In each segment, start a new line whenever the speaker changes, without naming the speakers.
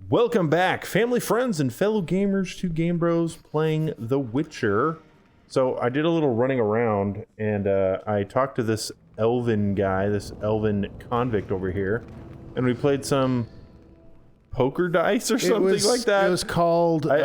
Welcome back, family, friends, and fellow gamers to Game Bros playing The Witcher. So I did a little running around, and I talked to this elven guy, this elven convict over here, and we played some poker dice or something like that.
It was called...
yeah,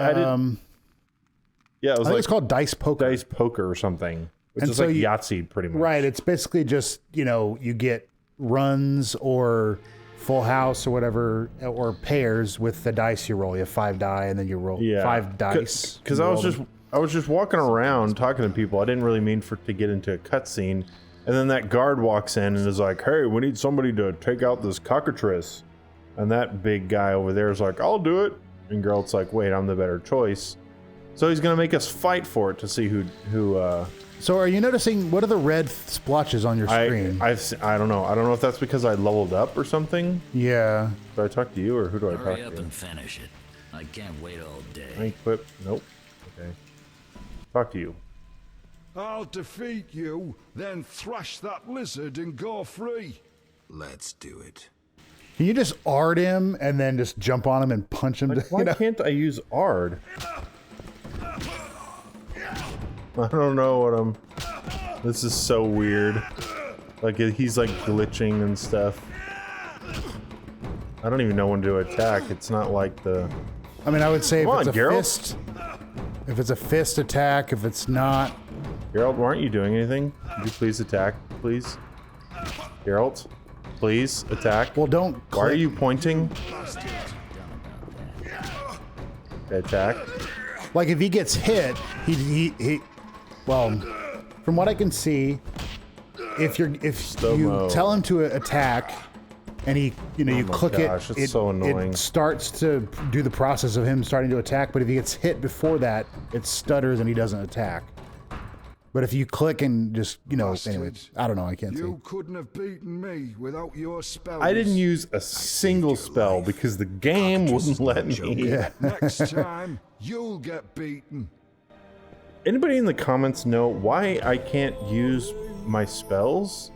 it was
I think it's called Dice Poker.
Dice Poker or something, which is
so
like Yahtzee, pretty much.
Right, it's basically just, you know, you get runs or full house or whatever, or pairs with the dice you roll. You have 5 die, and then you roll 5 dice.
Because I was just walking around talking to people. I didn't really mean to get into a cutscene, and then that guard walks in and is like, "Hey, we need somebody to take out this cockatrice," and that big guy over there is like, "I'll do it," and Geralt's like, "Wait, I'm the better choice." So he's gonna make us fight for it to see who.
So are you noticing, what are the red splotches on your screen?
I don't know. I don't know if that's because I leveled up or something.
Yeah.
Do I talk to you or who do I talk to?
Hurry up and finish it. I can't wait all day.
I equip. Nope. Okay. Talk to you.
I'll defeat you, then thrash that lizard and go free.
Let's do it.
Can you just ard him and then just jump on him and punch him?
Why can't I use Ard? I don't know what I'm... This is so weird. Like, he's like glitching and stuff. I don't even know when to attack. It's not like the...
I mean, I would say
Come
if
on,
it's a
Geralt.
fist... If it's a fist attack, if it's not...
Geralt, why aren't you doing anything? Could you please attack, please? Geralt, please attack.
Well, don't click.
Why are you pointing? Attack.
Like, if he gets hit, he well, from what I can see, if you tell him to attack, and he, you know, you click
gosh,
it,
it's so annoying.
It starts to do the process of him starting to attack. But if he gets hit before that, it stutters and he doesn't attack. But if you click and just, you know, anyway, I don't know, I can't see.
You couldn't have beaten me without your spells.
I didn't use a single spell because the game wouldn't let me.
Yeah.
Next time, you'll get beaten.
Anybody in the comments know why I can't use my spells?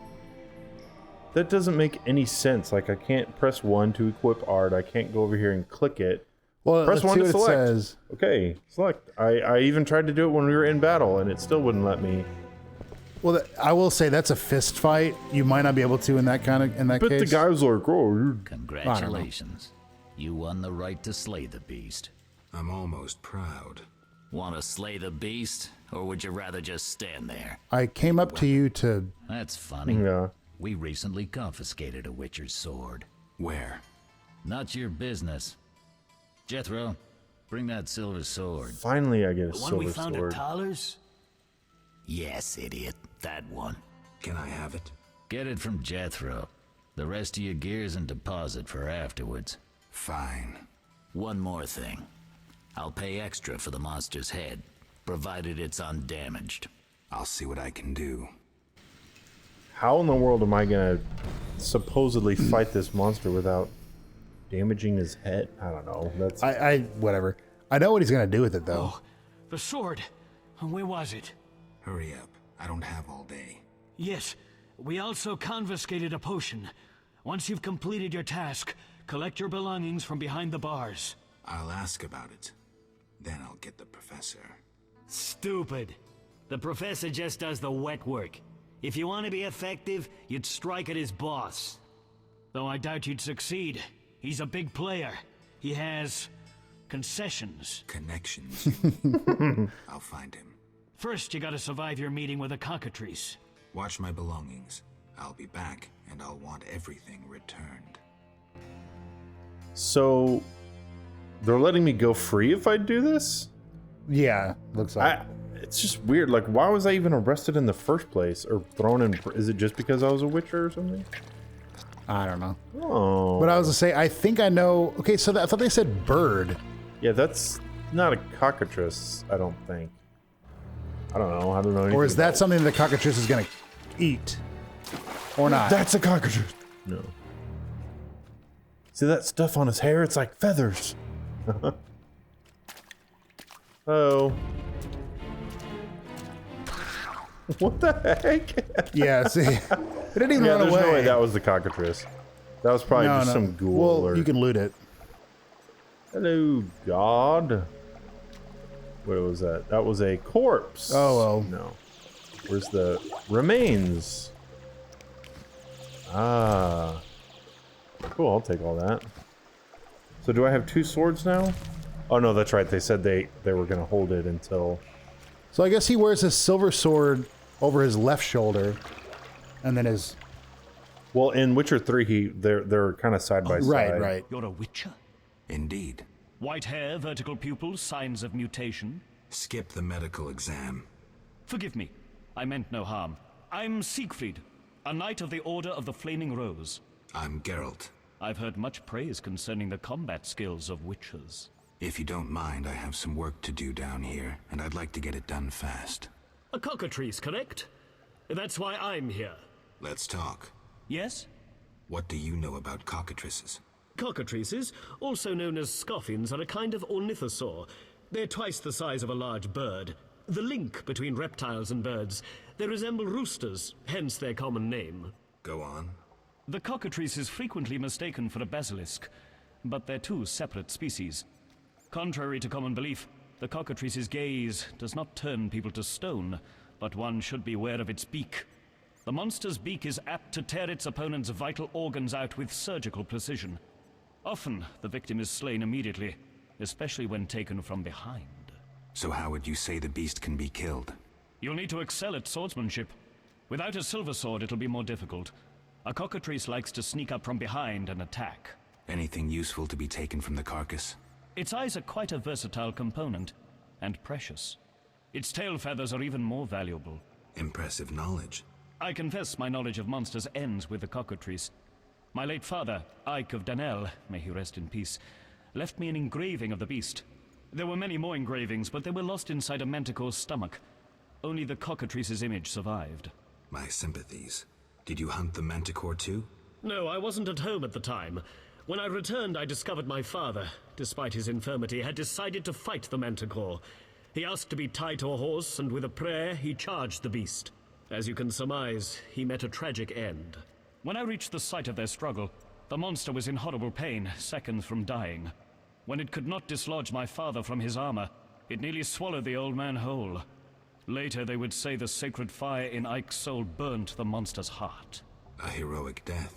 That doesn't make any sense. Like, I can't press 1 to equip Ard. I can't go over here and click it.
Well,
Press
let's
1
see
to
what
select.
it says.
Okay, select. I even tried to do it when we were in battle, and it still wouldn't let me.
Well, I will say that's a fist fight. You might not be able to in that case.
But the guy was like, "Oh, you're..."
Congratulations. You won the right to slay the beast.
I'm almost proud.
Want to slay the beast, or would you rather just stand there?
I came up to you to...
That's funny.
Yeah.
We recently confiscated a witcher's sword.
Where?
Not your business. Jethro, bring that silver sword.
Finally, I get a
The one
silver
we found
sword.
at Thaler's?
Yes, idiot. That one.
Can I have it?
Get it from Jethro. The rest of your gear's in deposit for afterwards.
Fine.
One more thing. I'll pay extra for the monster's head, provided it's undamaged.
I'll see what I can do.
How in the world am I gonna supposedly fight this monster without damaging his head? I don't know. That's
whatever. I know what he's going to do with it, though.
Oh, the sword. Where was it?
Hurry up. I don't have all day.
Yes, we also confiscated a potion. Once you've completed your task, collect your belongings from behind the bars.
I'll ask about it. Then I'll get the professor.
Stupid. The professor just does the wet work. If you want to be effective, you'd strike at his boss. Though I doubt you'd succeed. He's a big player. He has concessions.
Connections. I'll find him.
First, you gotta survive your meeting with a cockatrice.
Watch my belongings. I'll be back, and I'll want everything returned.
So they're letting me go free if I do this?
Yeah, looks like.
It's just weird. Like, why was I even arrested in the first place or thrown in? Is it just because I was a witcher or something?
I don't know.
Oh,
But I was going to say, I think I know. Okay, so I thought they said bird.
yeah. That's not a cockatrice. I don't think. I don't know. I don't know.
Or is that something the cockatrice is going to eat? Or not?
That's a cockatrice. No. See that stuff on his hair? It's like feathers. Oh. What the heck?
Yeah, see. It didn't even run
there's
away.
no way that was the cockatrice. That was probably just some ghoul.
Well,
or...
you can loot it.
Hello, God. What was that? That was a corpse.
Oh, well.
No. Where's the remains? Ah. Cool, I'll take all that. So do I have 2 swords now? Oh no, that's right. They said they were going to hold it until...
So I guess he wears his silver sword over his left shoulder, and then his...
Well, in Witcher 3, they're kind of side by side.
Right.
You're a witcher?
Indeed.
White hair, vertical pupils, signs of mutation?
Skip the medical exam.
Forgive me. I meant no harm. I'm Siegfried, a knight of the Order of the Flaming Rose.
I'm Geralt.
I've heard much praise concerning the combat skills of witchers.
If you don't mind, I have some work to do down here, and I'd like to get it done fast.
A cockatrice, correct? That's why I'm here.
Let's talk.
Yes?
What do you know about cockatrices?
Cockatrices, also known as scoffins, are a kind of ornithosaur. They're twice the size of a large bird. The link between reptiles and birds. They resemble roosters, hence their common name.
Go on.
The cockatrice is frequently mistaken for a basilisk, but they're 2 separate species. Contrary to common belief, the cockatrice's gaze does not turn people to stone, but one should beware of its beak. The monster's beak is apt to tear its opponent's vital organs out with surgical precision. Often, the victim is slain immediately, especially when taken from behind.
So how would you say the beast can be killed?
You'll need to excel at swordsmanship. Without a silver sword, it'll be more difficult. A cockatrice likes to sneak up from behind and attack.
Anything useful to be taken from the carcass?
Its eyes are quite a versatile component, and precious. Its tail feathers are even more valuable.
Impressive knowledge.
I confess my knowledge of monsters ends with the cockatrice. My late father, Ike of Danel, may he rest in peace, left me an engraving of the beast. There were many more engravings, but they were lost inside a manticore's stomach. Only the cockatrice's image survived.
My sympathies. Did you hunt the manticore too?
No, I wasn't at home at the time. When I returned, I discovered my father, despite his infirmity, had decided to fight the manticore. He asked to be tied to a horse, and with a prayer, he charged the beast. As you can surmise, he met a tragic end. When I reached the site of their struggle, the monster was in horrible pain, seconds from dying. When it could not dislodge my father from his armor, it nearly swallowed the old man whole. Later, they would say the sacred fire in Ike's soul burnt the monster's heart.
A heroic death.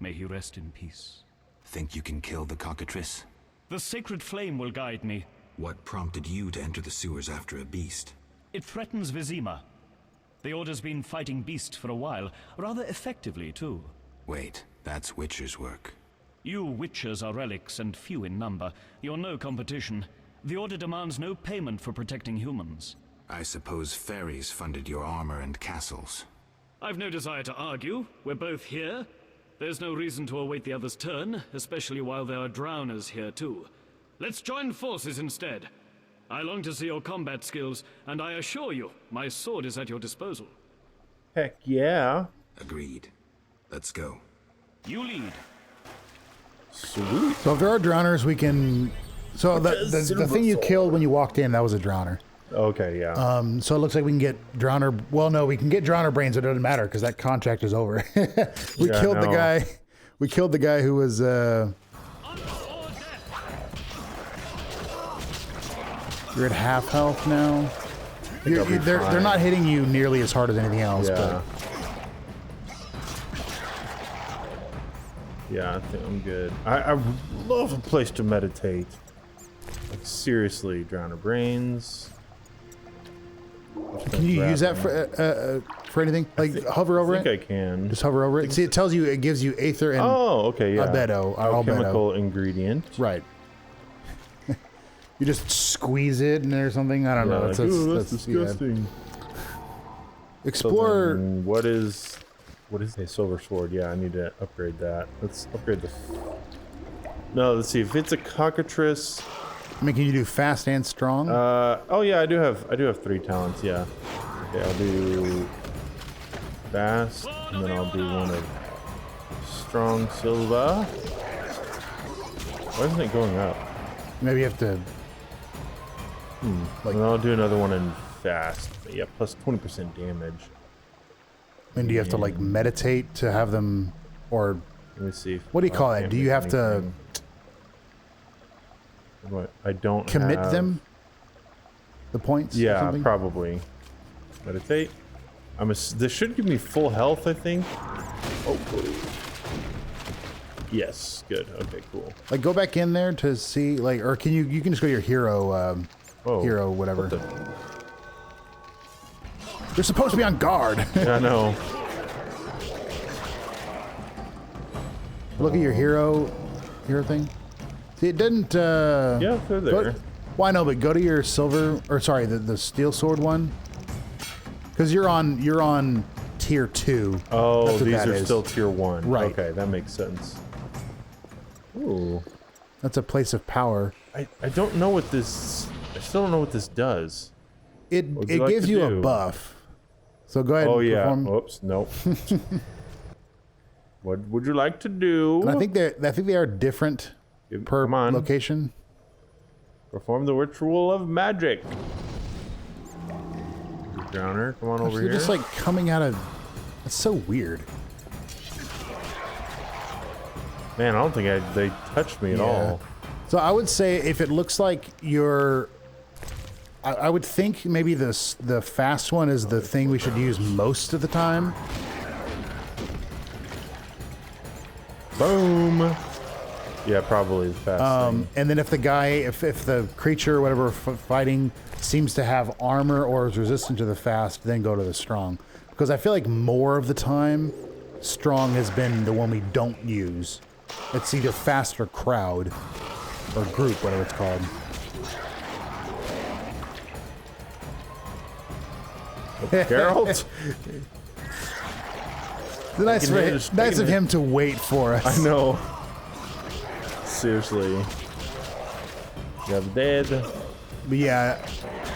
May he rest in peace.
Think you can kill the cockatrice?
The sacred flame will guide me.
What prompted you to enter the sewers after a beast?
It threatens Vizima. The Order's been fighting beasts for a while, rather effectively, too.
Wait, that's Witcher's work.
You witchers are relics and few in number. You're no competition. The Order demands no payment for protecting humans.
I suppose fairies funded your armor and castles.
I've no desire to argue. We're both here. There's no reason to await the other's turn, especially while there are drowners here too. Let's join forces instead. I long to see your combat skills, and I assure you, my sword is at your disposal.
Heck yeah.
Agreed. Let's go.
You lead.
Sweet.
So if there are drowners, we can... So the thing you killed when you walked in, that was a drowner.
Okay, yeah.
So it looks like we can get drowner... Well, no, we can get drowner brains. It doesn't matter because that contract is over. We killed the guy. We killed the guy who was... You're at half health now. They're not hitting you nearly as hard as anything else.
Yeah.
But
Yeah, I think I'm good. I love a place to meditate. Like, seriously, Drowner Brains.
can you use that for anything? Like hover over it?
I think I can.
Just hover over it. See, it tells you, it gives you aether and
Oh, okay, yeah.
albedo.
Chemical ingredient.
Right. You just squeeze it and or something. I don't know.
Like, ooh, that's disgusting.
Explore.
So then what is a silver sword? Yeah, I need to upgrade that. Let's upgrade the. No, let's see if it's a cockatrice.
I mean, can you do fast and strong?
Oh yeah, I do have 3 talents. Yeah. Okay, I'll do fast, and then I'll do one of strong silver. Why isn't it going up?
Maybe you have to.
Like, and I'll do another one in fast. Yeah, plus 20% damage.
And do you have to like meditate to have them, or
Let me see.
what do you call it? Do you have to?
What? I don't
commit
have...
them? The points? or
Yeah,
something?
probably. Meditate. This should give me full health, I think. Oh. Yes, good. Okay, cool.
Like, go back in there to see, like, or can you can just go to your hero, hero, whatever. You're supposed to be on guard.
Yeah, I know.
Look at your hero thing. See, it didn't,
Yeah, they're there.
Well, I know, but go to your silver, or sorry, the steel sword one. Because you're on tier 2.
Oh,
That's what
these
that
are
is.
still tier 1.
Right.
Okay, that makes sense. Ooh.
That's a place of power.
I don't know what this... I still don't know what this does.
It
What would you like
gives
to
you
do?
a buff. So go ahead
Oh,
and
yeah.
perform.
Oops, nope. What would you like to do?
And I think they are different per
Come on.
location.
Perform the ritual of magic. Drowner, come on over
They're
here.
just like coming out of... That's so weird.
Man, I don't think they touched me at all.
So I would say if it looks like you're... I would think maybe the fast one is the thing we should use most of the time.
Boom. Yeah, probably the fast thing.
And then if the guy, if the creature or whatever fighting seems to have armor or is resistant to the fast, then go to the strong. Because I feel like more of the time, strong has been the one we don't use. It's either fast or crowd or group, whatever it's called.
Geralt?
It's nice of him to wait for us.
I know. Seriously. You have dead.
But yeah,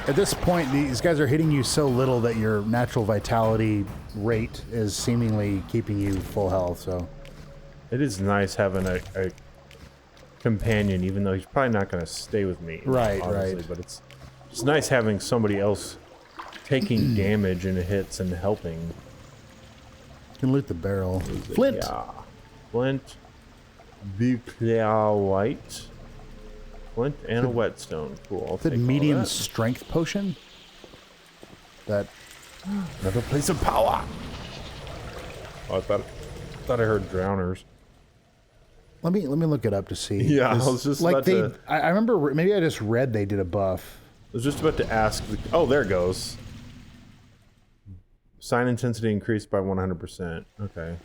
at this point, these guys are hitting you so little that your natural vitality rate is seemingly keeping you full health, so...
It is nice having a companion, even though he's probably not going to stay with me.
Right,
honestly,
right.
But it's nice having somebody else taking damage and hits and helping.
You can loot the barrel. Flint!
Yeah. Flint. Buclear white. Flint and a whetstone. Cool. I'll
The
take all
medium
that.
strength potion? That...
Another place of power. Oh, I thought I heard drowners.
Let me look it up to see.
Yeah, I
'cause,
was just
like
about
they.
to-
I remember maybe I just read they did a buff.
I was just about to ask. Oh, there it goes. Sign intensity increased by 100%. Okay.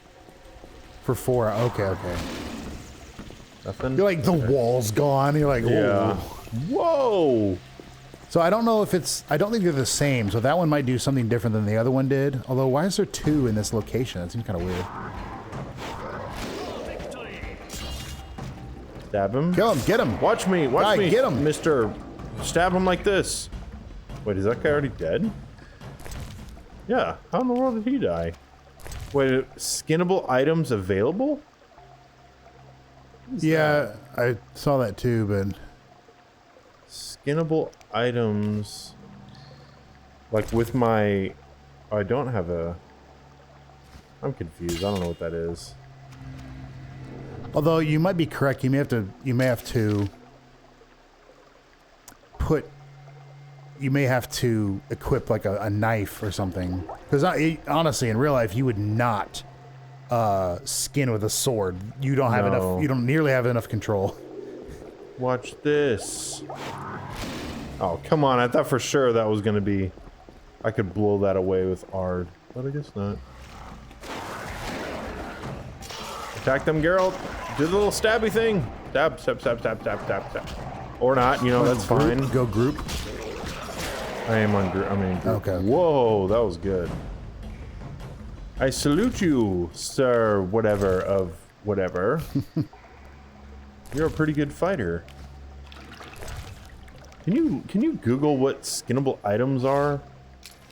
For 4. Okay.
Nothing?
You're like, the wall's gone. You're like,
Yeah.
"Whoa."
Whoa!
So I don't know if it's... I don't think they're the same. So that one might do something different than the other one did. Although, why is there 2 in this location? That seems kind of weird.
Stab him.
Kill him. Get him.
Watch me. Watch
Guy,
me.
get him.
Mister. Stab him like this. Wait, is that guy already dead? Yeah. How in the world did he die? Wait, skinnable items available?
Yeah, I saw that too, but...
Skinnable items. Like with my... Oh, I don't have a... I'm confused. I don't know what that is.
Although you might be correct, you may have to put, you may have to equip like a knife or something. Because honestly, in real life, you would not skin with a sword. You don't have
No.
enough. You don't nearly have enough control.
Watch this. Oh, come on. I thought for sure that was going to be... I could blow that away with Ard. But I guess not. Attack them, Geralt. Do the little stabby thing. Stab. Or not, you know, that's fine.
Go group.
I am on group. I mean, group.
Okay.
Whoa, that was good. I salute you, sir, whatever of whatever. You're a pretty good fighter. Can you Google what skinnable items are?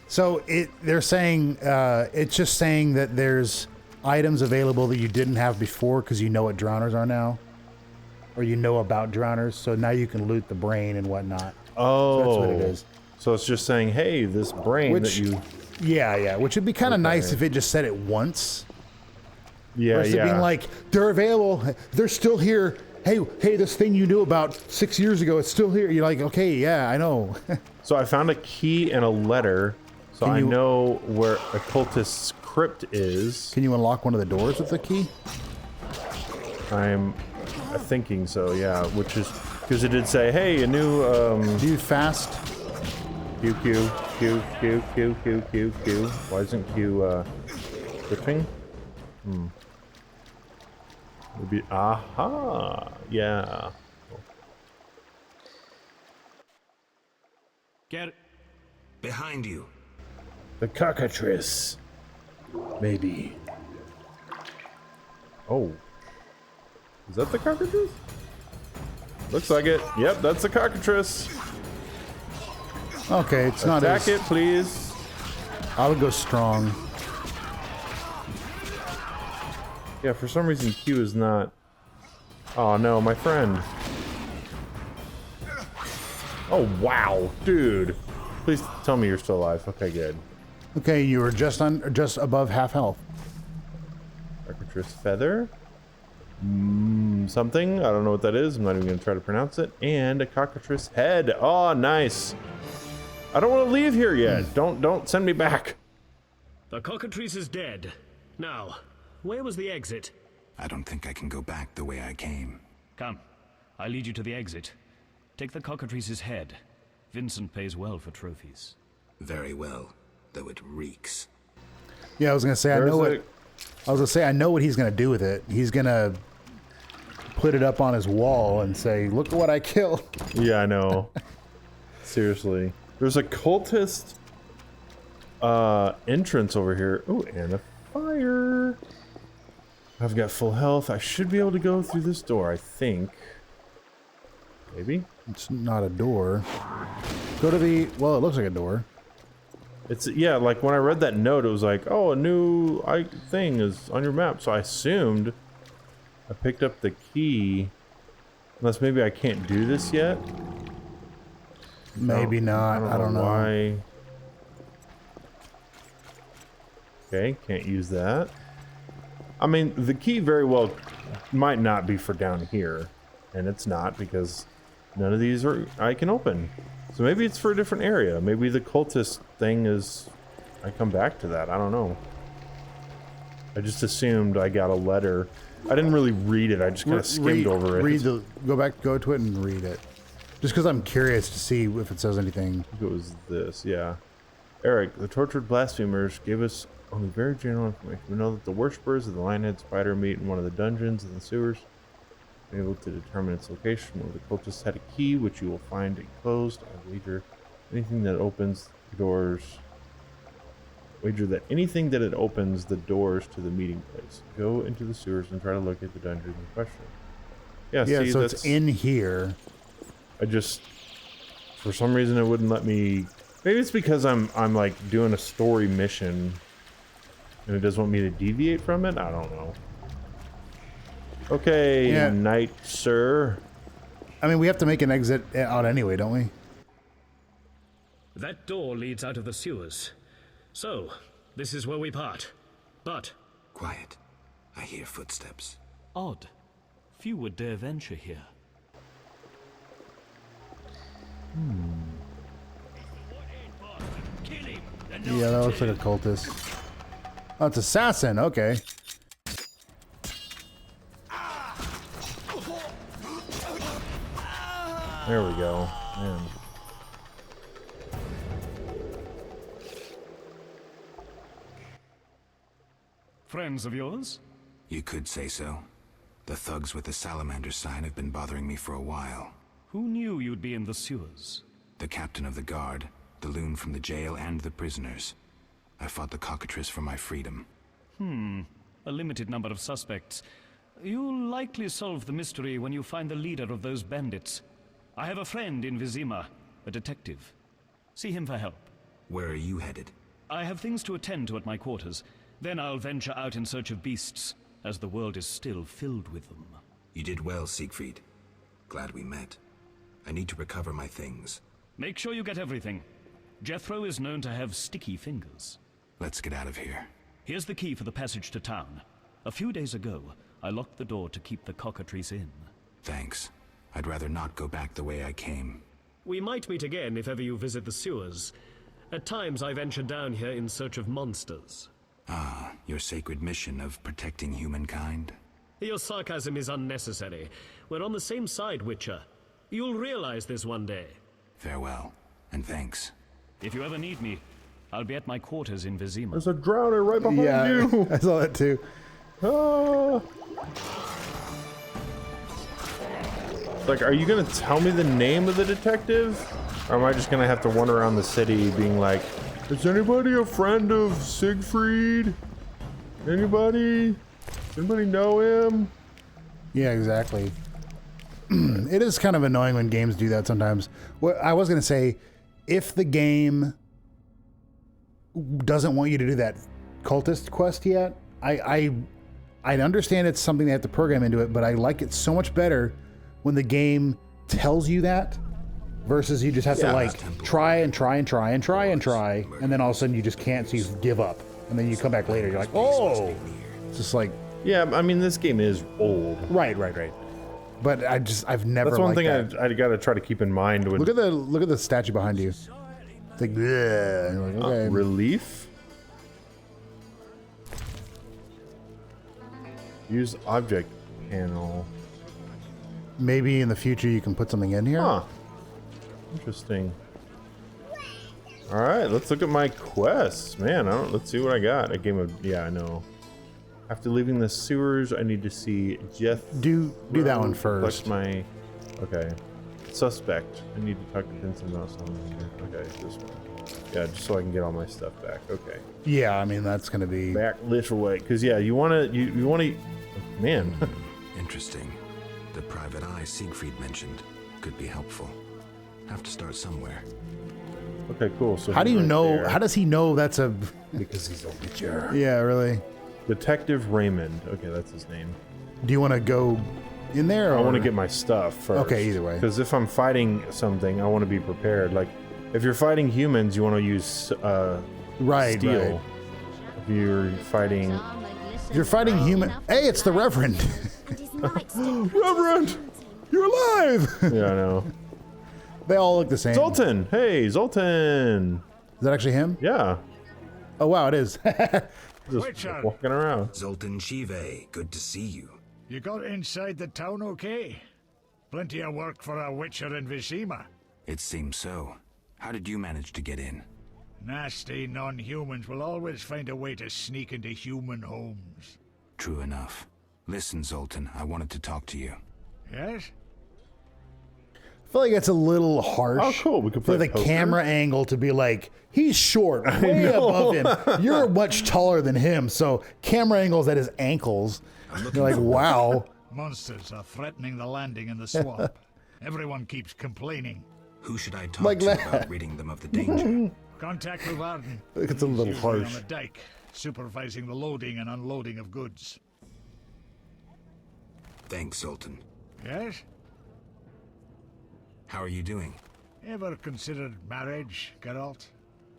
So they're saying it's just saying that there's items available that you didn't have before because you know what drowners are now, or you know about drowners. So now you can loot the brain and whatnot.
Oh,
So that's what it is.
So it's just saying, hey, this brain that you.
Yeah, which would be kind of
Okay.
nice if it just said it once.
Yeah,
Versus it being like, they're available, they're still here, hey, this thing you knew about 6 years ago, it's still here. You're like, okay, yeah, I know.
So I found a key and a letter, so I know where a cultist's crypt is.
Can you unlock one of the doors with the key?
I'm thinking so, yeah. Which is because it did say, hey, a new
Do you fast?
Q. Why isn't Q switching? Would be aha, yeah.
Get it.
Behind you.
The cockatrice. Maybe. Oh. Is that the cockatrice? Looks like it. Yep, that's the cockatrice.
Okay, it's not as...
Attack it, please.
I would go strong.
Yeah, for some reason Q is not... Oh no, my friend. Oh wow, dude. Please tell me you're still alive. Okay, good.
Okay, you were just above half health.
Cockatrice feather. Something. I don't know what that is. I'm not even going to try to pronounce it. And a cockatrice head. Oh, nice. I don't want to leave here yet. Don't send me back.
The cockatrice is dead. Now, where was the exit?
I don't think I can go back the way I came.
Come, I lead you to the exit. Take the cockatrice's head. Vincent pays well for trophies.
Very well, though it reeks.
Yeah, I was gonna say I know what he's gonna do with it. He's gonna put it up on his wall and say, "Look what I killed."
Yeah, I know. Seriously, there's a cultist entrance over here. Oh, and a fire. I've got full health. I should be able to go through this door, I think. Maybe?
It's not a door. Go to the... Well, it looks like a door.
It's... Yeah, like when I read that note, it was like, oh, a new thing is on your map. So I assumed I picked up the key. Unless maybe I can't do this yet?
Maybe not. I don't know.
Why. Okay, can't use that. I mean, the key very well might not be for down here. And it's not, because none of these I can open. So maybe it's for a different area. Maybe the cultist thing is... I come back to that. I don't know. I just assumed I got a letter. I didn't really read it. I just kind of skimmed over it.
Go to it and read it. Just because I'm curious to see if it says anything.
I think it was this, yeah. Eric, the tortured blasphemers gave us only very general information. We know that the worshippers of the lionhead spider meet in one of the dungeons in the sewers. Being able to determine its location. One of the cultists had a key, which you will find enclosed. I wager anything that opens the doors. Wager that anything that it opens the doors to the meeting place. Go into the sewers and try to locate the dungeon in question. Yeah, see,
so it's in here.
I just, for some reason, it wouldn't let me. Maybe it's because I'm like doing a story mission, and it doesn't want me to deviate from it. I don't know. Okay,
yeah.
Knight, sir.
I mean, we have to make an exit out anyway, don't we?
That door leads out of the sewers. So, this is where we part. But...
Quiet. I hear footsteps.
Odd. Few would dare venture here.
Yeah, that looks like a cultist. Oh, it's assassin. Okay.
There we go. Man.
Friends of yours?
You could say so. The thugs with the salamander sign have been bothering me for a while.
Who knew you'd be in the sewers?
The captain of the guard, the loon from the jail, and the prisoners. I fought the cockatrice for my freedom.
A limited number of suspects. You'll likely solve the mystery when you find the leader of those bandits. I have a friend in Vizima, a detective. See him for help.
Where are you headed?
I have things to attend to at my quarters. Then I'll venture out in search of beasts, as the world is still filled with them.
You did well, Siegfried. Glad we met. I need to recover my things.
Make sure you get everything. Jethro is known to have sticky fingers.
Let's get out of here.
Here's the key for the passage to town. A few days ago, I locked the door to keep the cockatrice in.
Thanks. I'd rather not go back the way I came.
We might meet again if ever you visit the sewers. At times I venture down here in search of monsters.
Ah, your sacred mission of protecting humankind?
Your sarcasm is unnecessary. We're on the same side, Witcher. You'll realize this one day.
Farewell, and thanks.
If you ever need me, I'll be at my quarters in Vizima.
There's a drowner right behind
Yeah,
you.
I saw that too.
Ah. Like, are you gonna tell me the name of the detective? Or am I just gonna have to wander around the city being like, is anybody a friend of Siegfried? Anybody? Anybody know him?
Yeah, exactly. It is kind of annoying when games do that sometimes. What I was going to say, if the game doesn't want you to do that cultist quest yet, I understand it's something they have to program into it, but I like it so much better when the game tells you that versus you just have to like try and try and try and try and try, and then all of a sudden you just can't, so you give up, and then you come back later, you're like, oh, it's just like,
yeah, I mean, this game is old.
right. But I've never.
That's one
liked
thing
that.
I got to try to keep in mind. When,
Look at the statue behind you. It's like, yeah. Like, okay.
relief. Use object panel.
Maybe in the future you can put something in here.
Huh. Interesting. All right, let's look at my quests, man. Let's see what I got. A game of I know. After leaving the sewers, I need to see Jeff.
Do that one first.
My suspect. I need to talk to Vincent about something. Okay, this one. Yeah, just so I can get all my stuff back. Okay.
Yeah, I mean that's gonna be
Back literal way, because you wanna man.
Interesting. The private eye Siegfried mentioned could be helpful. Have to start somewhere.
Okay, cool. So
How do
he's
you
right
know?
there.
How does he know that's a?
Because he's a witcher.
Yeah, really.
Detective Raymond. Okay, that's his name.
Do you want to go in there? Or?
I want to get my stuff first.
Okay, either way.
Because if I'm fighting something, I want to be prepared. Like, if you're fighting humans, you want to use steel.
Right.
If you're fighting...
If you're fighting human. Hey, it's the Reverend. Reverend, you're alive.
Yeah, I know.
They all look the same.
Zoltan! Hey, Zoltan!
Is that actually him?
Yeah.
Oh wow, it is.
Just
Witcher.
walking around.
Zoltan Chive, good to see you.
You got inside the town okay? Plenty of work for a witcher in Vizima.
It seems so. How did you manage to get in?
Nasty non-humans will always find a way to sneak into human homes.
True enough. Listen, Zoltan, I wanted to talk to you.
Yes?
I feel like it's a little harsh.
Oh, cool. We could
for
play
the
poker.
camera angle to be like, he's short, way above him. You're much taller than him, so camera angles at his ankles. You're like, wow.
Monsters are threatening the landing in the swamp. Everyone keeps complaining.
Who should I talk
Like
to
that.
about ridding them of the danger?
Contact Luvarden.
It's a little
He's usually
harsh.
on the dike, supervising the loading and unloading of goods.
Thanks, Zoltan.
Yes?
How are you doing?
Ever considered marriage, Geralt?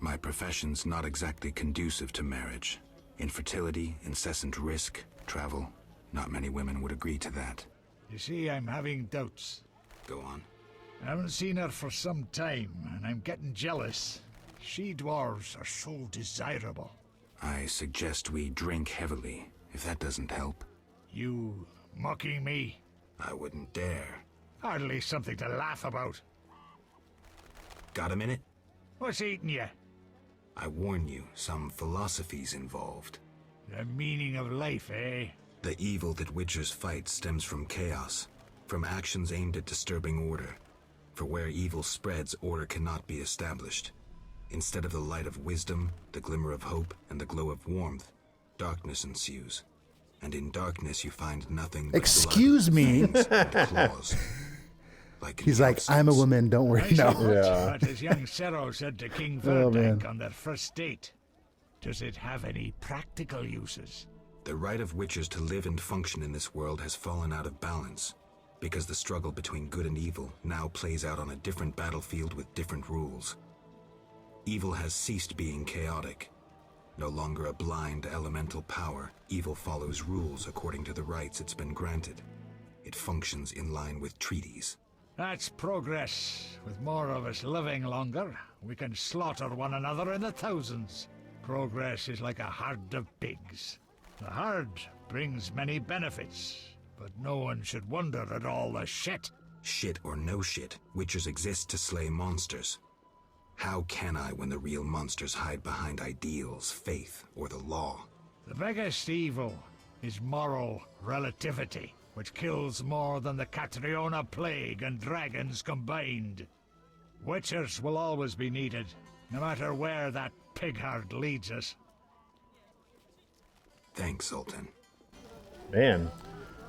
My profession's not exactly conducive to marriage. Infertility, incessant risk, travel. Not many women would agree to that.
You see, I'm having doubts.
Go on.
I haven't seen her for some time, and I'm getting jealous. She-dwarves are so desirable.
I suggest we drink heavily, if that doesn't help.
You mocking me?
I wouldn't dare.
Hardly something to laugh about.
Got a minute?
What's eating you?
I warn you, some philosophy's involved.
The meaning of life, eh?
The evil that witchers fight stems from chaos, from actions aimed at disturbing order. For where evil spreads, order cannot be established. Instead of the light of wisdom, the glimmer of hope, and the glow of warmth, darkness ensues. And in darkness you find nothing but
Excuse
blood,
me.
fangs, and claws. Like in
He's
the
like, I'm a
absence.
woman, don't worry.
I say
No.
what?
Yeah.
But as young Cero said to King
Oh, man.
Verdank on their first date, does it have any practical uses?
The right of witchers to live and function in this world has fallen out of balance, because the struggle between good and evil now plays out on a different battlefield with different rules. Evil has ceased being chaotic. No longer a blind elemental power, evil follows rules according to the rights it's been granted. It functions in line with treaties.
That's progress. With more of us living longer, we can slaughter one another in the thousands. Progress is like a herd of pigs. The herd brings many benefits, but no one should wonder at all the shit.
Shit or no shit, Witchers exist to slay monsters. How can I when the real monsters hide behind ideals, faith, or the law?
The biggest evil is moral relativity, which kills more than the Catriona plague and dragons combined. Witchers will always be needed, no matter where that pig herd leads us.
Thanks, Sultan.
Man,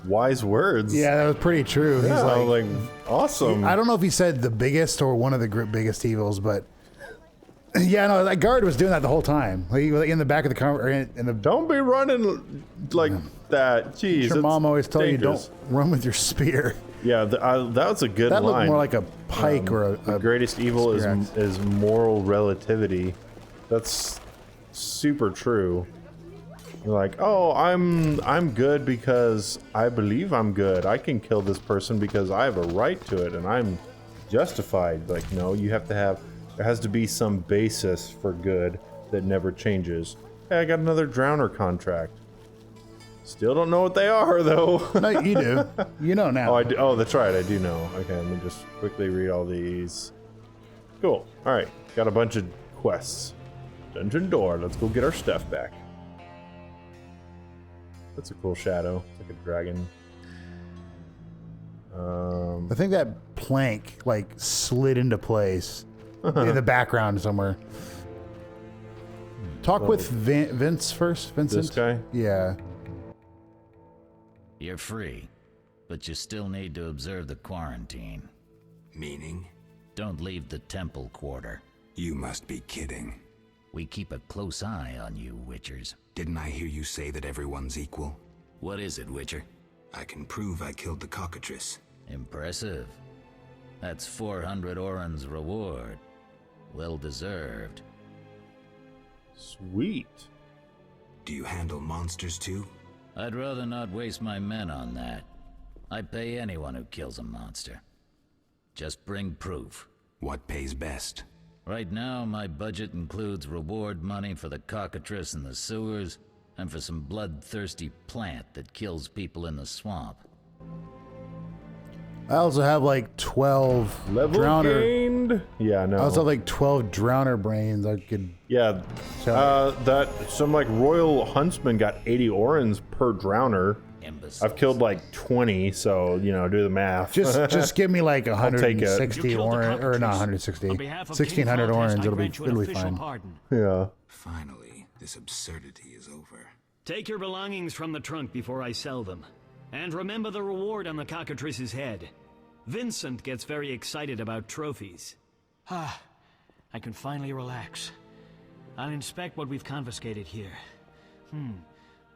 wise words.
Yeah, that was pretty true.
Yeah,
He's like,
awesome.
I don't know if he said the biggest or one of the biggest evils, but yeah, no, that guard was doing that the whole time. Like, he was in the back of the car, or in the.
Don't be running like that. Jeez,
Your mom always told you
dangerous.
don't run with your spear.
Yeah, that was a good
That
line.
looked more like a pike or a.
The greatest evil
spear axe.
is moral relativity. That's super true. You're like, oh, I'm good because I believe I'm good. I can kill this person because I have a right to it and I'm justified. Like, no, you have to have. There has to be some basis for good that never changes. Hey, I got another Drowner contract. Still don't know what they are, though.
No, you do. You know now.
Oh, I do. Oh, that's right. I do know. Okay, let me just quickly read all these. Cool. All right. Got a bunch of quests. Dungeon door. Let's go get our stuff back. That's a cool shadow. It's like a dragon.
I think that plank like slid into place in the background somewhere. Talk with Vince first, Vincent.
This guy?
Yeah.
You're free, but you still need to observe the quarantine.
Meaning?
Don't leave the temple quarter.
You must be kidding.
We keep a close eye on you, Witchers.
Didn't I hear you say that everyone's equal?
What is it, Witcher?
I can prove I killed the cockatrice.
Impressive. That's 400 Oren's reward. Well deserved.
Sweet.
Do you handle monsters too?
I'd rather not waste my men on that. I pay anyone who kills a monster. Just bring proof.
What pays best?
Right now, my budget includes reward money for the cockatrice in the sewers, and for some bloodthirsty plant that kills people in the swamp.
I also have like 12
Level
drowner.
gained. Yeah, no.
I also have like 12 drowner brains. I could.
Yeah, that some like royal huntsman got 80 orens per drowner.
Imbeciles.
I've killed like 20, so you know, do the math.
Just give me like
take it.
160
You killed the
orange, or not
cockatrice.
160,
On behalf of
1600
King
orange.
Cultist, I
It'll
grant you an
be
official
fine.
pardon.
Yeah.
Finally, this absurdity is over.
Take your belongings from the trunk before I sell them. And remember the reward on the cockatrice's head. Vincent gets very excited about trophies. I can finally relax. I'll inspect what we've confiscated here.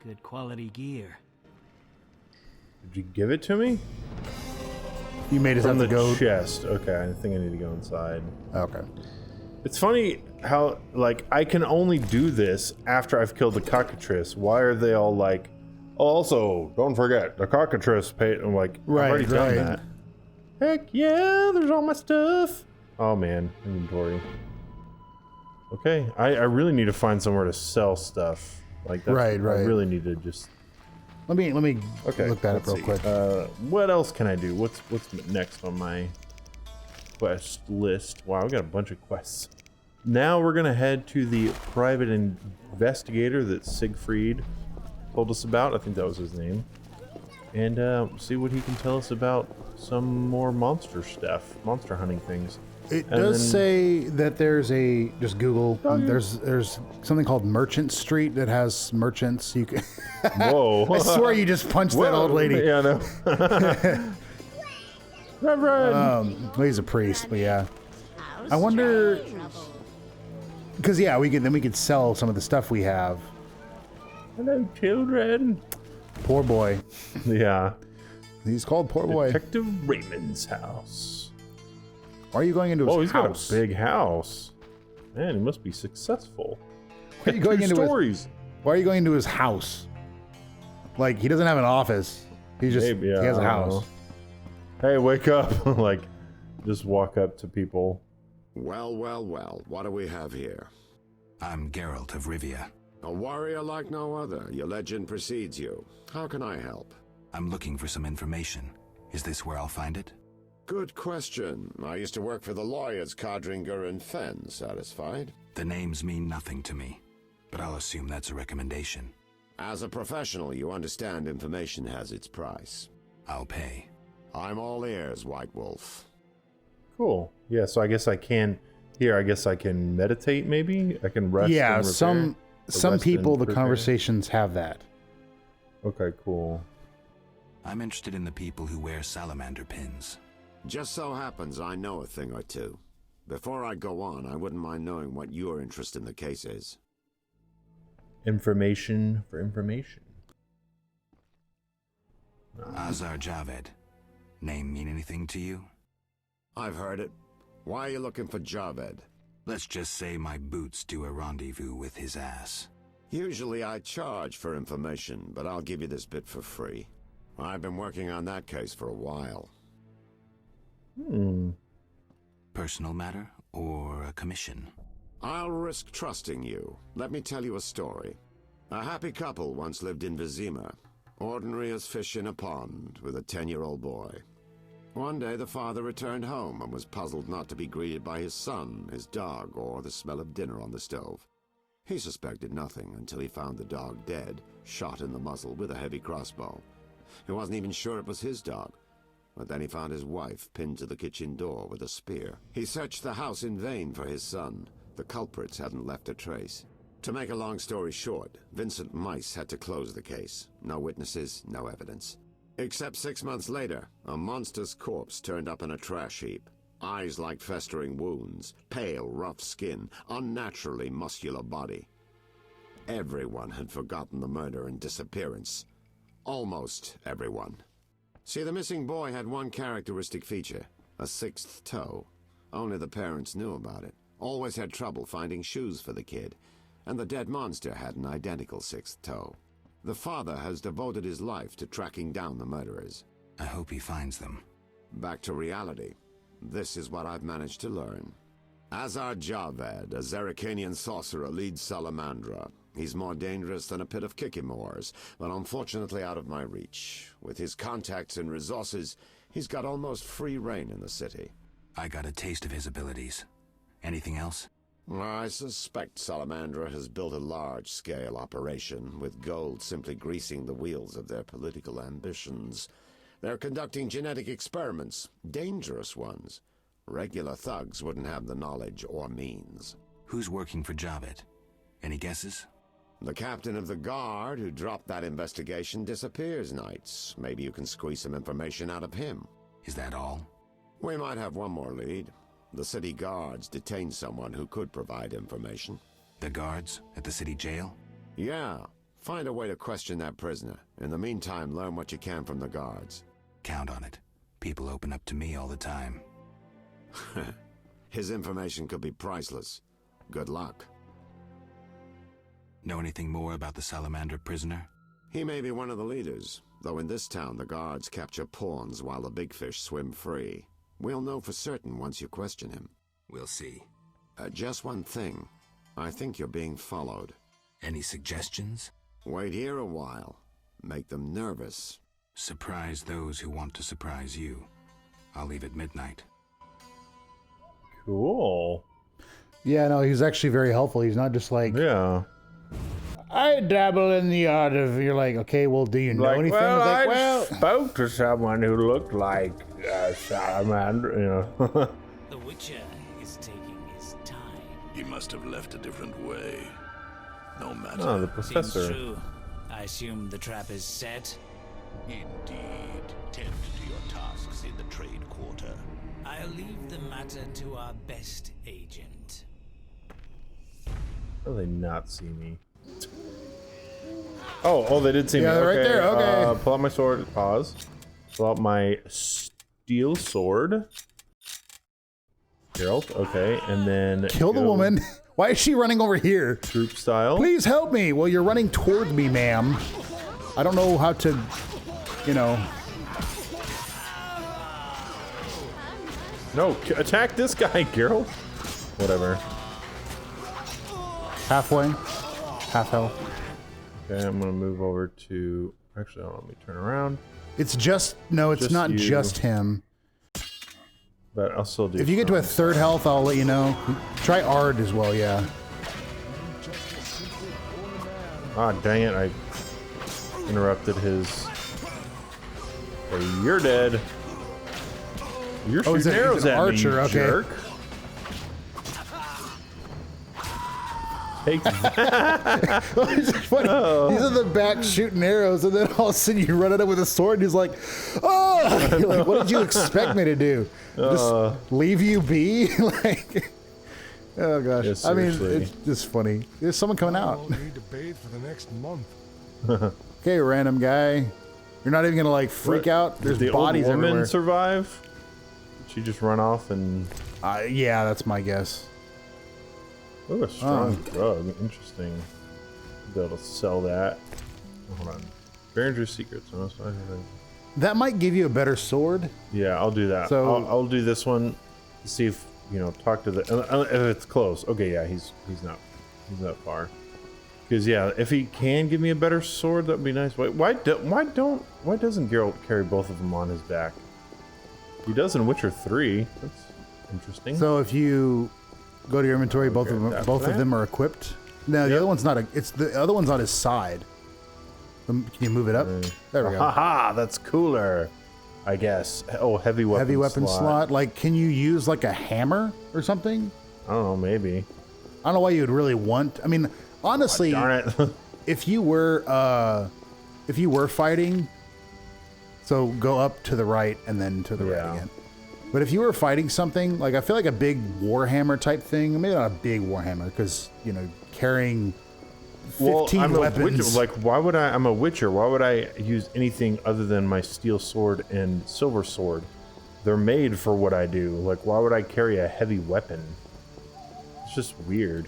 Good quality gear.
Did you give it to me?
You made us
From
have
the
to go.
chest. Okay, I think I need to go inside.
Okay.
It's funny how, like, I can only do this after I've killed the cockatrice. Why are they all like, oh, also, don't forget, the cockatrice paid. I'm like, I've already done that. Heck yeah, there's all my stuff. Oh man, inventory. Okay, I really need to find somewhere to sell stuff. Like that.
Right.
I really need to just.
Let me
Okay,
look that up
let's
real
see.
quick.
What else can I do? What's next on my quest list? Wow, we got a bunch of quests. Now we're gonna head to the private investigator that Siegfried told us about. I think that was his name. And see what he can tell us about some more monster stuff, monster hunting things.
It
And
does
then-
say that there's a just Google. There's something called Merchant Street that has merchants. You can.
Whoa!
I swear you just punched that old lady.
Yeah, I know. Reverend.
Well, he's a priest, but yeah. I wonder, because yeah, we could sell some of the stuff we have.
Hello, children.
Poor boy.
Yeah.
He's called Poor Boy.
Detective Raymond's house.
Why are you going into his
Oh, he's
house?
got a big house. Man, he must be successful.
Why are you going
Two
into
stories?
Why are you going into his house? Like, he doesn't have an office. He just
Maybe, yeah,
he has a
I don't
house.
know. hey, wake up. Like, just walk up to people.
Well, well, well, what do we have here?
I'm Geralt of Rivia.
A warrior like no other. Your legend precedes you. How can I help?
I'm looking for some information. Is this where I'll find it?
Good question. I used to work for the lawyers Codringer and Fenn. Satisfied?
The names mean nothing to me, but I'll assume that's a recommendation.
As a professional, you understand information has its price.
I'll pay.
I'm all ears, White Wolf.
Cool. Yeah, so I guess I can... Here, I guess I can meditate, maybe? I can rest
Yeah,
and
some
rest
people,
and
the
prepare?
conversations have that.
Okay, cool.
I'm interested in the people who wear salamander pins.
Just so happens I know a thing or two. Before I go on, I wouldn't mind knowing what your interest in the case is.
Information for information.
Azar Javed. Name mean anything to you?
I've heard it. Why are you looking for Javed?
Let's just say my boots do a rendezvous with his ass.
Usually I charge for information, but I'll give you this bit for free. I've been working on that case for a while.
Personal matter or a commission?
I'll risk trusting you. Let me tell you a story. A happy couple once lived in Vizima, ordinary as fish in a pond, with a 10-year-old boy. One day the father returned home and was puzzled not to be greeted by his son, his dog, or the smell of dinner on the stove. He suspected nothing until he found the dog dead, shot in the muzzle with a heavy crossbow. He wasn't even sure it was his dog. But then he found his wife pinned to the kitchen door with a spear. He searched the house in vain for his son. The culprits hadn't left a trace. To make a long story short, Vincent Mice had to close the case. No witnesses, no evidence. Except 6 months later, a monster's corpse turned up in a trash heap. Eyes like festering wounds, pale, rough skin, unnaturally muscular body. Everyone had forgotten the murder and disappearance. Almost everyone. See, the missing boy had one characteristic feature, a sixth toe. Only the parents knew about it. Always had trouble finding shoes for the kid. And the dead monster had an identical sixth toe. The father has devoted his life to tracking down the murderers.
I hope he finds them.
Back to reality. This is what I've managed to learn. Azar Javed, a Zerrikanian sorcerer, leads Salamandra. He's more dangerous than a pit of Kikimors, but unfortunately out of my reach. With his contacts and resources, he's got almost free reign in the city.
I got a taste of his abilities. Anything else?
I suspect Salamandra has built a large-scale operation, with gold simply greasing the wheels of their political ambitions. They're conducting genetic experiments, dangerous ones. Regular thugs wouldn't have the knowledge or means.
Who's working for Javed? Any guesses?
The captain of the guard who dropped that investigation disappears nights. Maybe you can squeeze some information out of him.
Is that all?
We might have one more lead. The city guards detained someone who could provide information.
The guards at the city jail?
Yeah. Find a way to question that prisoner. In the meantime, learn what you can from the guards.
Count on it. People open up to me all the time.
His information could be priceless. Good luck.
Know anything more about the Salamander prisoner?
He may be one of the leaders, though in this town the guards capture pawns while the big fish swim free. We'll know for certain once you question him.
We'll see.
Just one thing. I think you're being followed.
Any suggestions?
Wait here a while. Make them nervous.
Surprise those who want to surprise you. I'll leave at midnight.
Cool.
Yeah, no, he's actually very helpful. He's not just like,
Yeah.
I dabble in the art of, you're like, okay, well, do you know anything?
Well,
It's
I spoke to someone who looked like a salamander, you know.
The Witcher is taking his time.
He must have left a different way. No matter.
Oh, the
Seems
professor.
true. I assume the trap is set.
Indeed. Tend to your tasks in the trade quarter.
I'll leave the matter to our best agent.
How do they not see me? Oh, they did see me.
Yeah, they're right there, okay.
Pull out my sword. Pause. Pull out my steel sword. Geralt, okay, and then
kill the
go
woman. Why is she running over here?
Troop style.
Please help me. Well, you're running toward me, ma'am. I don't know how to, you know.
No, attack this guy, Geralt. Whatever.
Halfway. Half health.
Okay, I'm gonna move over to. Actually, hold on, let me turn around.
It's just no. It's
Just
not
you.
just him.
But I'll still do.
If you get to a third health, I'll let you know. Try Ard as well. Yeah.
Ah, dang it! I interrupted his. Hey, you're dead. You're
Oh, he's
shooting
an
arrows at
archer,
me, you
okay.
jerk. Take that.
It's funny. He's in the back shooting arrows, and then all of a sudden you run at him with a sword, and he's like, "Oh, you're like, what did you expect me to do? Just leave you be?" Like, oh gosh.
Yeah,
I mean,
seriously.
it's just funny. There's someone coming out.
I'll need to bathe for the next month.
Okay, random guy. You're not even gonna like freak out. There's
Did the
bodies
old woman
everywhere.
survive? Did she just run off and?
Yeah, that's my guess.
Oh, a strong drug. Interesting. Be able to sell that. Hold on. Behringer's secrets.
That might give you a better sword.
Yeah, I'll do that.
So-
I'll do this one. See if talk to the. If it's close. Okay, yeah, he's not far. Because yeah, if he can give me a better sword, that'd be nice. Why doesn't Geralt carry both of them on his back? He does in Witcher 3. That's interesting.
So if you go to your inventory, both of them are equipped. No, the other one's not. The other one's on his side. Can you move it up? There we go.
Haha, that's cooler. I guess. Oh, heavy weapon
slot. Like, can you use like a hammer or something?
I don't know. Maybe.
I don't know why you would really want. I mean, honestly,
Darn it.
if you were fighting, so go up to the right and then to the right again. But if you were fighting something, like I feel like a big Warhammer type thing, maybe not a big Warhammer, because carrying 15
I'm
weapons.
A witcher. Like, why would I? I'm a witcher. Why would I use anything other than my steel sword and silver sword? They're made for what I do. Like, why would I carry a heavy weapon? It's just weird.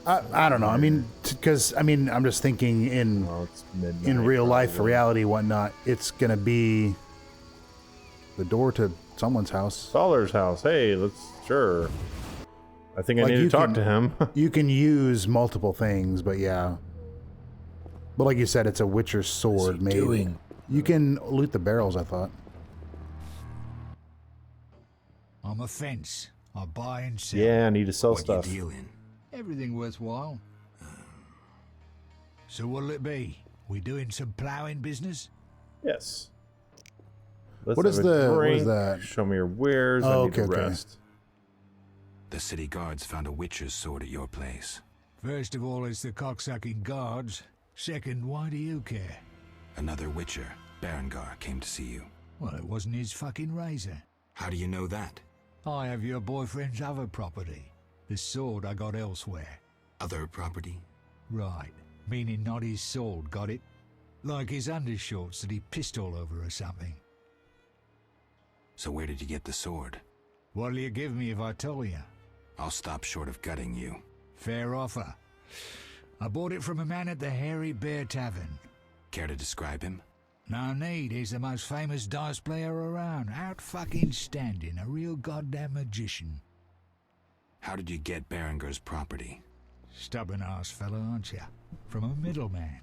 I don't know. I mean, because I'm just thinking in real life, reality, whatnot. It's gonna be the door to someone's house.
Soller's house. Hey, sure. I think I need to talk to him.
You can use multiple things, but yeah. But like you said, it's a Witcher sword. Maybe
doing?
You can loot the barrels. I thought.
I'm a fence. I buy and sell.
Yeah, I need to sell
What
stuff.
you deal in?
Everything worthwhile. So what'll it be? We doing some ploughing business?
Yes.
What is that?
Show me your wares. I need to rest.
The city guards found a witcher's sword at your place.
First of all, it's the cocksucking guards. Second, why do you care?
Another witcher, Berengar, came to see you.
Well, it wasn't his fucking razor.
How do you know that?
I have your boyfriend's other property. The sword I got elsewhere.
Other property?
Right. Meaning not his sword, got it? Like his undershorts that he pissed all over or something.
So where did you get the sword?
What'll you give me if I tell you?
I'll stop short of gutting you.
Fair offer. I bought it from a man at the Hairy Bear Tavern.
Care to describe him?
No need, he's the most famous dice player around. Out fucking standing, a real goddamn magician.
How did you get Berengar's property?
Stubborn ass fella, aren't you? From a middleman.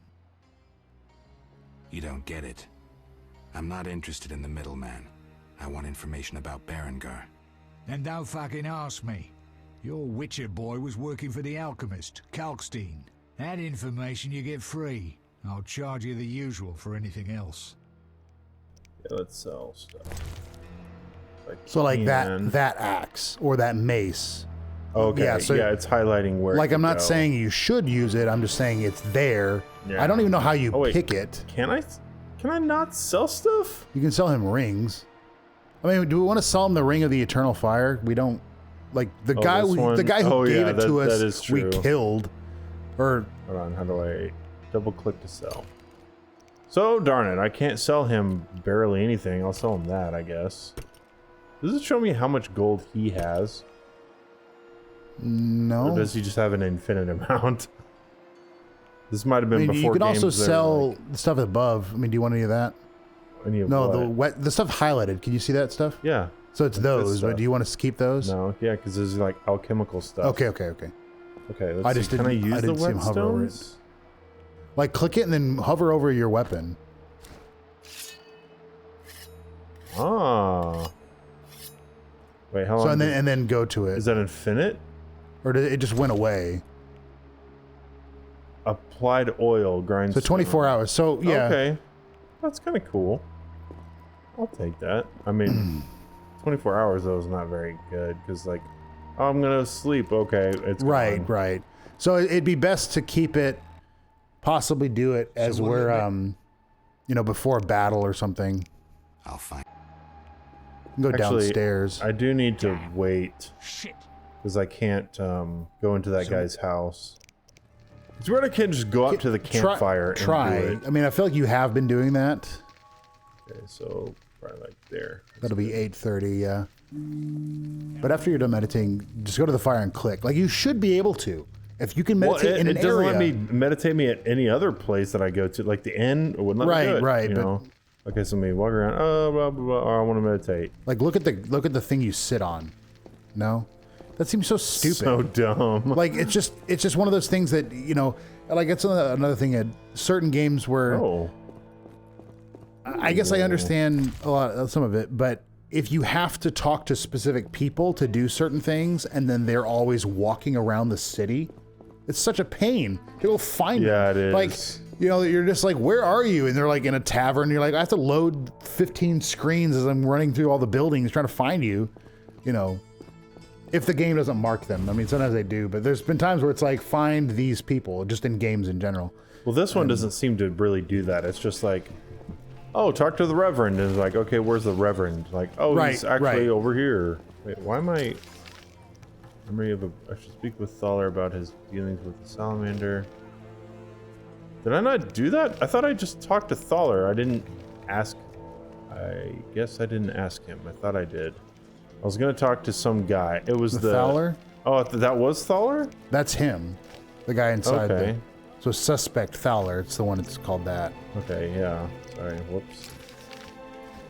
You don't get it. I'm not interested in the middleman. I want information about Berengar.
Then don't fucking ask me. Your Witcher boy was working for the alchemist, Kalkstein. That information you get free. I'll charge you the usual for anything else.
Yeah, let's sell stuff.
So like that axe or that mace.
Okay.
Yeah, so
it's highlighting where.
Like,
to
I'm not
go.
saying you should use it. I'm just saying it's there.
Yeah.
I don't even know how you
wait.
pick it.
Can I not sell stuff?
You can sell him rings. I mean, do we want to sell him the Ring of the Eternal Fire? We don't. Like the guy who gave it to us, we killed. Or
hold on, how do I double click to sell? So darn it, I can't sell him barely anything. I'll sell him that, I guess. Does it show me how much gold he has?
No.
Or does he just have an infinite amount? This might have been before.
You can also
games that
sell
like,
the stuff above. I mean, do you want any of that?
any of
No,
what?
the stuff highlighted. Can you see that stuff?
Yeah.
So it's those, but do you want us to keep those?
No, yeah, because there's like alchemical stuff.
Okay.
Okay, let's
I just
see. Can I use the
didn't see him hover over it.
whetstones?
Like click it and then hover over your weapon.
Ah. Wait, how long?
So and then go to it.
Is that infinite?
Or did it just went away?
Applied oil grinds.
So 24 hours. So yeah.
Okay. That's kind of cool. I'll take that. I mean, 24 hours though is not very good because like, oh, I'm gonna sleep. Okay, it's
right,
gone.
right. So it'd be best to keep it, possibly do it as we're, you know, before a battle or something.
I'll find.
Go
Actually,
downstairs.
I do need to wait.
Shit.
Because I can't go into that guy's house. It's weird I can't just go up to the campfire
Try.
and do it.
I mean, I feel like you have been doing that.
Okay, so probably like there.
That'll be 8:30, yeah. But after you're done meditating, just go to the fire and click. Like you should be able to. If you can meditate in an
it doesn't
area.
let me meditate me at any other place that I go to. Like the inn, it wouldn't let me do it.
Right,
you
but
know? Okay, so me walk around. Oh, blah blah blah. Oh, I want to meditate.
Like look at the thing you sit on. No? That seems so stupid.
So dumb.
Like it's just one of those things that, you know, like it's another thing at certain games where I guess I understand some of it, but if you have to talk to specific people to do certain things and then they're always walking around the city, it's such a pain to go find them.
Yeah, it is.
Like, you know, you're just like, where are you? And they're like in a tavern. You're like, I have to load 15 screens as I'm running through all the buildings trying to find you, you know. If the game doesn't mark them. I mean, sometimes they do, but there's been times where it's like, find these people, just in games in general.
Well, this one doesn't seem to really do that. It's just like, oh, talk to the Reverend. And it's like, okay, where's the Reverend? Like, oh, he's actually over here. Wait, why am I... Memory of I should speak with Thaler about his dealings with the salamander. Did I not do that? I thought I just talked to Thaler. I didn't ask... I guess I didn't ask him. I thought I did. I was gonna talk to some guy. It was the
Thaler?
Oh, that was Thaler?
That's him. The guy inside
okay.
So suspect Thaler, it's the one that's called that.
Okay, yeah. Sorry, whoops.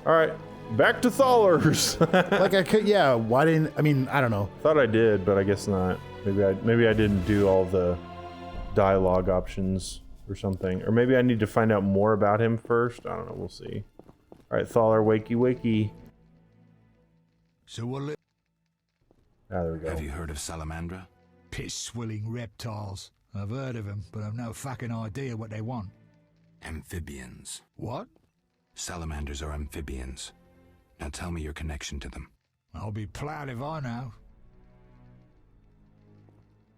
Alright, back to Thaler's.
Like I could, yeah, why didn't, I mean, I don't know.
Thought I did, but I guess not. Maybe I didn't do all the dialogue options or something. Or maybe I need to find out more about him first. I don't know, we'll see. Alright, Thaler, wakey wakey.
So we'll
there we go.
Have you heard of Salamandra?
piss-swilling reptiles. I've heard of them, but I've no fucking idea what they want.
Amphibians.
What?
Salamanders are amphibians. Now tell me your connection to them.
I'll be proud if I know.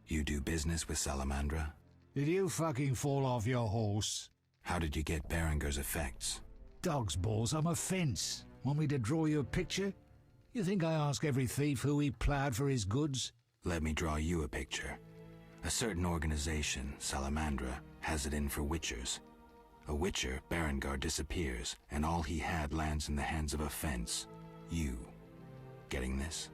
You do business with Salamandra?
Did you fucking fall off your horse?
How did you get Berenger's effects?
Dog's balls, I'm a fence. Want me to draw you a picture? You think I ask every thief who he ploughed for his goods?
Let me draw you a picture. A certain organization, Salamandra, has it in for witchers. A witcher, Berengar, disappears, and all he had lands in the hands of a fence. You. Getting this?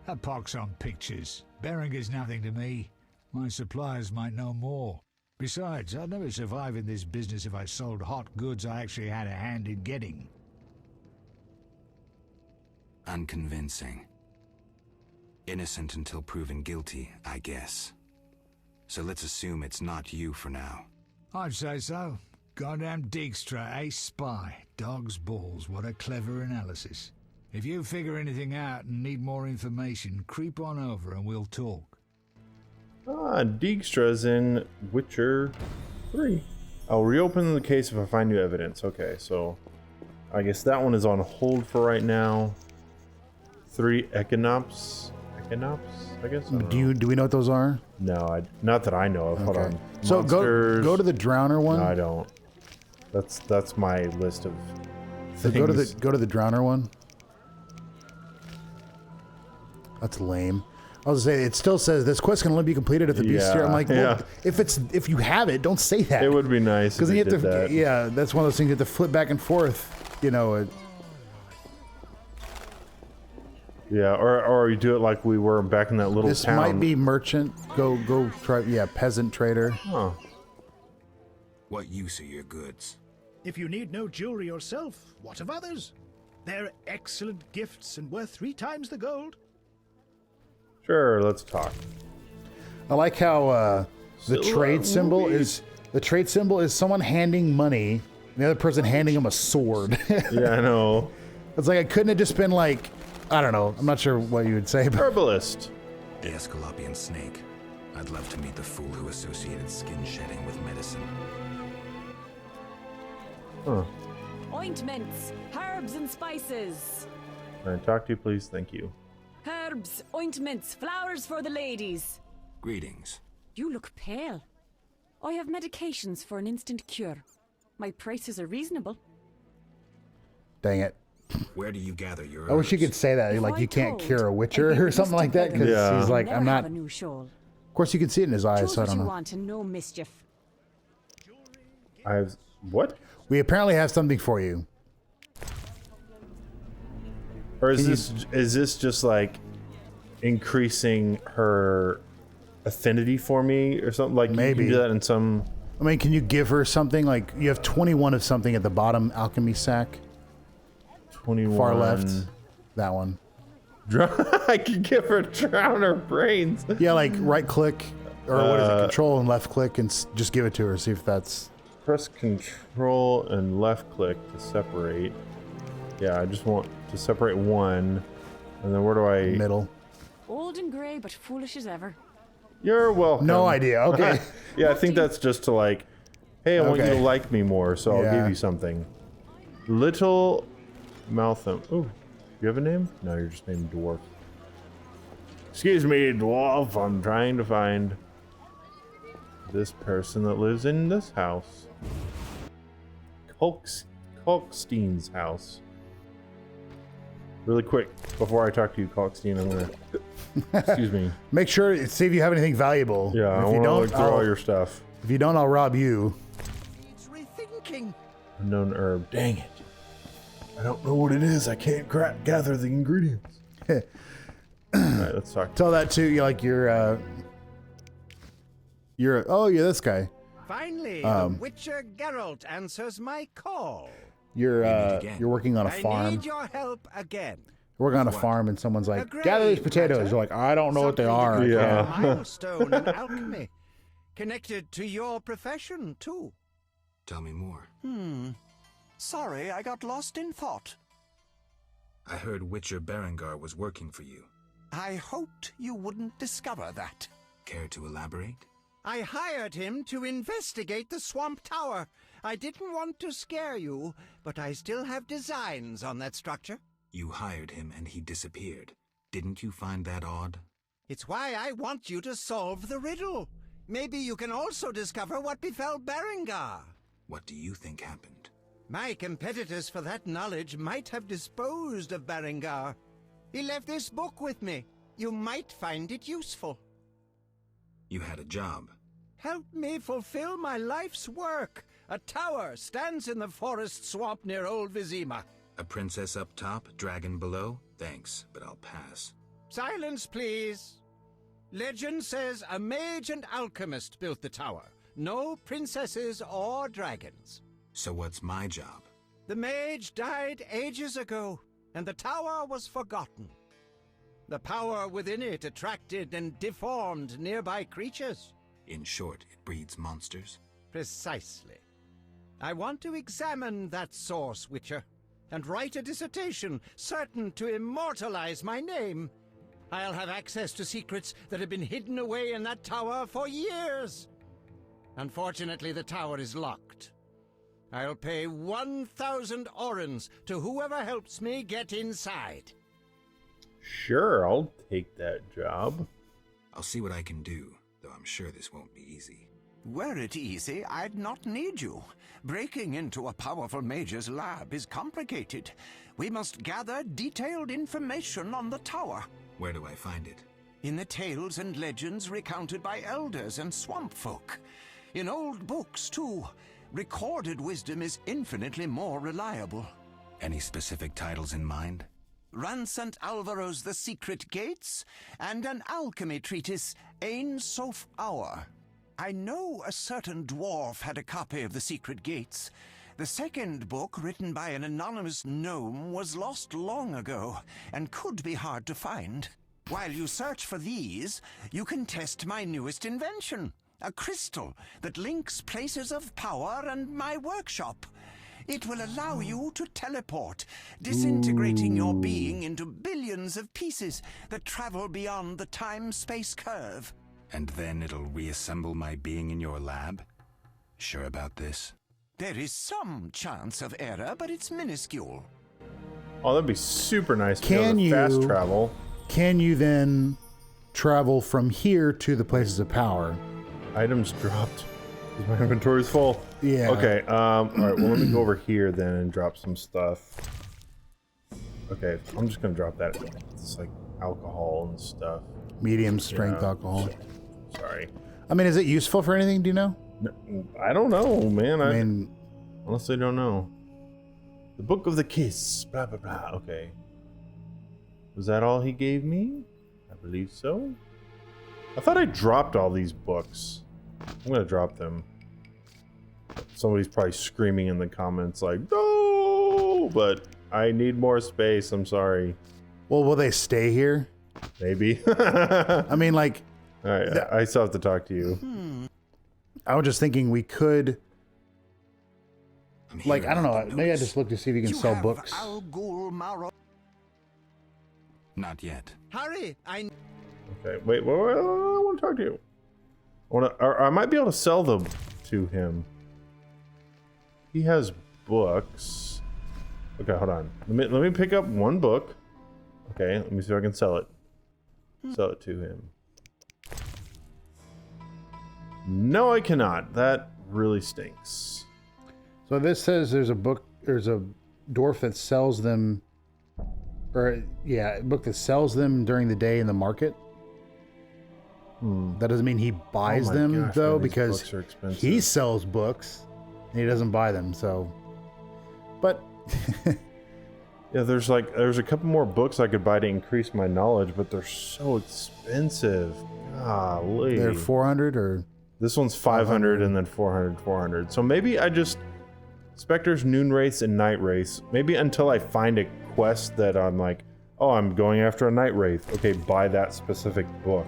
A pox on pictures. Berenger's nothing to me. My suppliers might know more. Besides, I'd never survive in this business if I sold hot goods I actually had a hand in getting.
Unconvincing. Innocent until proven guilty, I guess. So let's assume it's not you for now.
I'd say so. Goddamn Dijkstra, ace spy. Dog's balls, what a clever analysis. If you figure anything out and need more information, creep on over and we'll talk.
Ah, Dijkstra's in Witcher 3. I'll reopen the case if I find new evidence. Okay, so I guess that one is on hold for right now. 3 Echinops, I guess.
Do we know what those are?
No, not that I know of. Hold on.
So
Monsters.
go to the Drowner one.
No, I don't. That's my list of
So
things.
go to the Drowner one. That's lame. I was gonna say it still says this quest can only be completed at the bestiary. I'm like, well, if you have it, don't say that.
It would be nice
because
if
you have
did
to.
that.
Yeah, that's one of those things you have to flip back and forth. You know.
Yeah, or you do it like we were back in that little
This
town.
might be merchant. Go try. Yeah, peasant trader.
Huh.
What use are your goods?
If you need no jewelry yourself, what of others? They're excellent gifts and worth 3 times the gold.
Sure, let's talk.
I like how the trade symbol is someone handing money, and the other person handing them a sword.
Yeah, I know.
It's like, it couldn't have just been like, I don't know. I'm not sure what you would say. But
Herbalist.
The Escalopian snake. I'd love to meet the fool who associated skin shedding with medicine.
Huh.
Ointments, herbs and spices.
Can I talk to you, please? Thank you.
Herbs, ointments, flowers for the ladies.
Greetings.
You look pale. I have medications for an instant cure. My prices are reasonable.
Dang it.
Where do you gather your
I wish you could say that. Like, you can't cure a witcher or something like that. Because he's like, I'm not. Of course, you can see it in his eyes, so I don't know.
Want and no mischief.
I have. What?
We apparently have something for you.
Or is this just like increasing her affinity for me or something? Like,
maybe
you can do that in some.
I mean, can you give her something? Like, you have 21 of something at the bottom alchemy sack.
21.
Far left. That one.
I can give her drown her brains.
Yeah, like right click, or what is it? Control and left click, and just give it to her. See if that's.
Press control and left click to separate. Yeah, I just want to separate one. And then where do I...
Middle.
Old and grey, but foolish as ever.
You're welcome.
No idea. Okay.
Yeah, I think that's just to like, hey, I want you to like me more, so I'll give you something. Little Maltham. Ooh, you have a name? No, you're just named Dwarf. Excuse me, Dwarf. I'm trying to find this person that lives in this house. Kalkstein's house. Really quick, before I talk to you, Kalkstein, I'm gonna... Excuse me.
Make sure, see if you have anything valuable.
Yeah, I want to look through all your stuff.
If you don't, I'll rob you.
It's rethinking.
Unknown herb. Dang it. I don't know what it is. I can't gather the ingredients. Alright, let's talk.
Tell that to you, like you're oh, you're this guy.
Finally, the Witcher Geralt answers my call.
You're working on a farm.
I need your help again.
You're working on a farm, and someone's like, gather these potatoes. You're like, I don't know what they are.
Yeah. A milestone in alchemy. Connected to your profession, too.
Tell me more.
Sorry, I got lost in thought.
I heard Witcher Berengar was working for you.
I hoped you wouldn't discover that.
Care to elaborate?
I hired him to investigate the Swamp Tower. I didn't want to scare you, but I still have designs on that structure.
You hired him and he disappeared. Didn't you find that odd?
It's why I want you to solve the riddle. Maybe you can also discover what befell Berengar.
What do you think happened?
My competitors for that knowledge might have disposed of Berengar. He left this book with me. You might find it useful.
You had a job.
Help me fulfill my life's work. A tower stands in the forest swamp near Old Vizima.
A princess up top, dragon below? Thanks, but I'll pass.
Silence, please. Legend says a mage and alchemist built the tower. No princesses or dragons.
So what's my job?
The mage died ages ago, and the tower was forgotten. The power within it attracted and deformed nearby creatures.
In short, it breeds monsters?
Precisely. I want to examine that source, Witcher, and write a dissertation certain to immortalize my name. I'll have access to secrets that have been hidden away in that tower for years. Unfortunately, the tower is locked. I'll pay 1,000 orens to whoever helps me get inside.
Sure, I'll take that job.
I'll see what I can do, though I'm sure this won't be easy.
Were it easy, I'd not need you. Breaking into a powerful mage's lab is complicated. We must gather detailed information on the tower.
Where do I find it?
In the tales and legends recounted by elders and swamp folk. In old books, too. Recorded wisdom is infinitely more reliable.
Any specific titles in mind?
Ransant Alvaro's The Secret Gates, and an alchemy treatise, Ain Soph Hour. I know a certain dwarf had a copy of The Secret Gates. The second book, written by an anonymous gnome, was lost long ago and could be hard to find. While you search for these, you can test my newest invention, a crystal that links places of power and my workshop. It will allow you to teleport, disintegrating your being into billions of pieces that travel beyond the time-space curve.
And then it'll reassemble my being in your lab? Sure about this?
There is some chance of error, but it's minuscule.
Oh, that'd be super nice.
Can you
fast travel?
Can you then travel from here to the places of power?
Items dropped. My inventory's full.
Yeah.
Okay. All right. Well, let me go over here then and drop some stuff. Okay. I'm just gonna drop that. It's like alcohol and stuff.
Medium strength alcohol.
Sorry.
I mean, is it useful for anything? Do you know?
No, I don't know, man.
I mean,
honestly, don't know. The Book of the Kiss. Blah blah blah. Okay. Was that all he gave me? I believe so. I thought I dropped all these books. I'm gonna drop them. Somebody's probably screaming in the comments like, no, but I need more space. I'm sorry.
Well, will they stay here?
Maybe.
I mean, like...
All right, I still have to talk to you.
I was just thinking we could... Like, I don't know. Maybe I just look to see if you can sell books.
Not yet.
Hurry!
Okay, wait, I want to talk to you. I might be able to sell them to him. He has books. Okay, hold on. Let me pick up one book. Okay, let me see if I can sell it. Sell it to him. No, I cannot. That really stinks.
So this says there's a dwarf that sells them, or yeah, a book that sells them during the day in the market. That doesn't mean he buys them though, because he sells books and he doesn't buy them. So, but
yeah, there's a couple more books I could buy to increase my knowledge, but they're so expensive. Golly.
They're 400 or
this one's 500 and then 400. So maybe I just Spectre's noon race and night race. Maybe until I find a quest that I'm like, oh, I'm going after a night wraith. Okay, buy that specific book.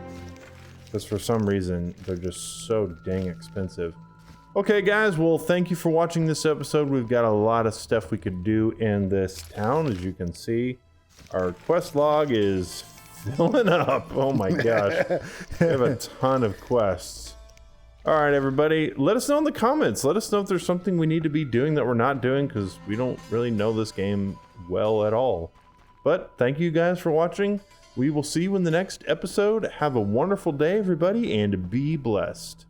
Because for some reason, they're just so dang expensive. Okay, guys, well, thank you for watching this episode. We've got a lot of stuff we could do in this town, as you can see. Our quest log is filling up. Oh my gosh. We have a ton of quests. All right, everybody, let us know in the comments. Let us know if there's something we need to be doing that we're not doing, because we don't really know this game well at all. But thank you guys for watching. We will see you in the next episode. Have a wonderful day, everybody, and be blessed.